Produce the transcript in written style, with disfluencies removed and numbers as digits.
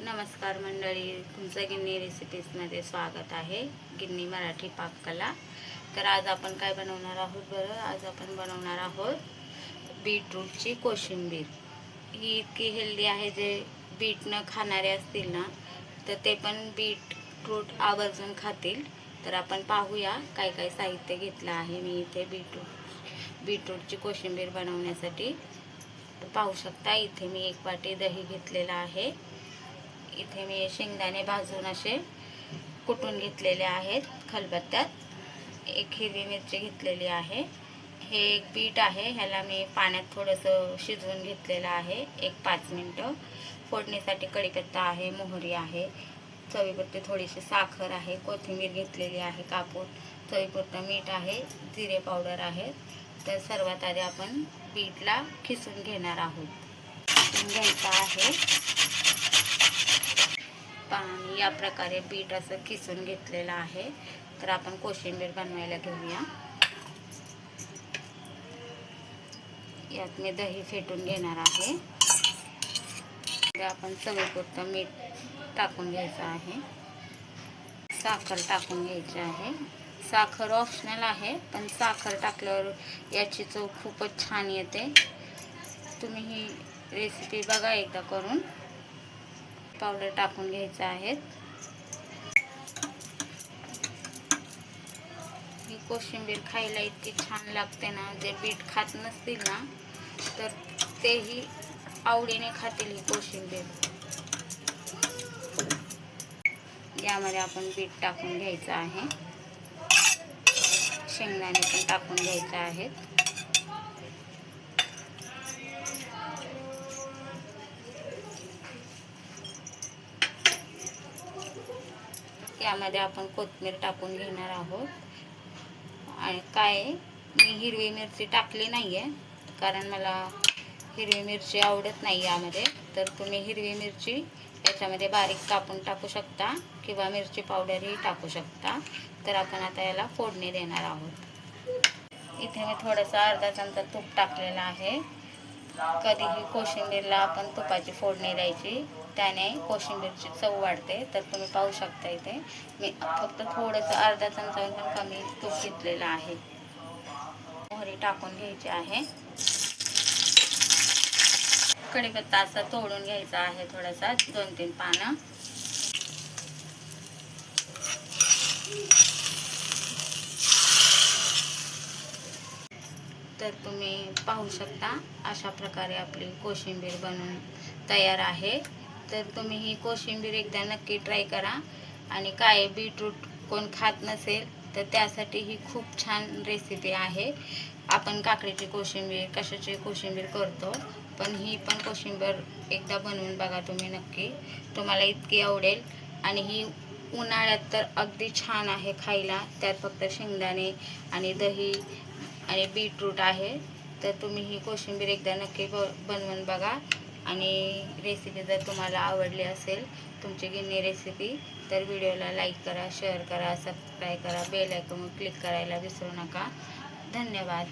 नमस्कार मंडळी, तुमचं गिन्नी रेसिपीजमध्ये स्वागत आहे. गिन्नी मराठी पाककला. तर आज आपण काय बनवणार आहोत बरं? आज आपण बनवणार आहोत बीटरूटची कोशिंबीर. ही इतकी हेल्दी आहे, जे बीट न खाणारे असतील ना तर ते पण बीटरूट आवर्जून खातील. तर आपण पाहूया काय काय साहित्य घेतलं आहे मी इथे बीटरूटची कोशिंबीर बनवण्यासाठी. तर पाहू शकता, इथे मी 1 वाटी दही घेतलेला आहे. इथे मी शेंगदाणे भाजून असे कुटून घेतलेले आहेत खलबत्त्यात. 1 हिरवी मिरची घेतलेली आहे. हे 1 बीट आहे, ह्याला मी पाण्यात थोडंसं शिजवून घेतलेलं आहे 1-5 मिनटं. फोडणीसाठी कढीपत्ता आहे, मोहरी आहे, चवीपुरती थोडीशी साखर आहे, कोथिंबीर घेतलेली आहे कापून, चवीपुरतं मीठ आहे, जिरे पावडर आहे. तर सर्वात आधी आपण बीटला खिसून घेणार आहोत. खिसून घ्यायचं आहे. पाणी या प्रकारे बीट असं खिसून घेतलेलं आहे. तर आपण कोशिंबीर बनवायला घेऊया. यात मी दही फेटून घेणार आहे. आपण चवीपुरतं मीठ टाकून घ्यायचं आहे. साखर टाकून घ्यायची आहे. साखर ऑप्शनल आहे, पण साखर टाकल्यावर याची चव खूपच छान येते. तुम्ही ही रेसिपी बघा एकदा करून. पावडर टाकून घ्यायचं आहे. ही कोशिंबीर खायला इतकी छान लागते ना, जे बीट खात नसतील ना तर तेही आवडीने खातील ही कोशिंबीर. यामध्ये आपण बीट टाकून घ्यायचं आहे. शेंगदाणे पण टाकून घ्यायचे आहेत. यामध्ये आपण कोथिंबीर टाकून घेणार आहोत. आणि काय, मी हिरवी मिरची टाकली नाही आहे, कारण मला हिरवी मिरची आवडत नाही यामध्ये. तर तुम्ही हिरवी मिरची याच्यामध्ये बारीक कापून टाकू शकता किंवा मिरची पावडरही टाकू शकता. तर आपण आता याला फोडणी देणार आहोत. इथे मी थोडंसं अर्धा चमचा तूप टाकलेलं आहे. कधीही कोशिंबीरला आपण तुपाची फोडणी द्यायची, त्याने कोशिंबीरची चव वाढते. तर तुम्ही पाहू शकता, इथे मी फक्त थोडंसं अर्धा चमचाहून पण कमी तूप घेतलेलं आहे. मोहरी टाकून घ्यायची आहे. कढीपत्ता असा तोडून घ्यायचा आहे थोडासा, 2-3 पानं. तर तुम्ही पाहू शकता, अशा प्रकारे आपली कोशिंबीर बनवून तयार आहे. तर तुम्ही ही कोशिंबीर एकदा नक्की ट्राय करा. आणि काय, बीटरूट कोण खात नसेल तर त्यासाठी ही खूप छान रेसिपी आहे. आपण काकडीची कोशिंबीर, कशाची कोशिंबीर करतो, पण ही पण कोशिंबीर एकदा बनवून बघा तुम्ही नक्की. तुम्हाला इतकी आवडेल. आणि ही उन्हाळ्यात तर अगदी छान आहे खायला. त्यात फक्त शेंगदाणे आणि दही आणि बीटरूट आहे. तर तुम्ही ही कोशिंबीर एकदा नक्की बनवून बघा. आणि रेसिपी जर तुम्हाला आवडली असेल तुमची गिन्नी रेसिपी, तर व्हिडिओला लाईक करा, शेअर करा, सबस्क्राईब करा, बेल आयकॉनवर क्लिक करायला विसरू नका. धन्यवाद.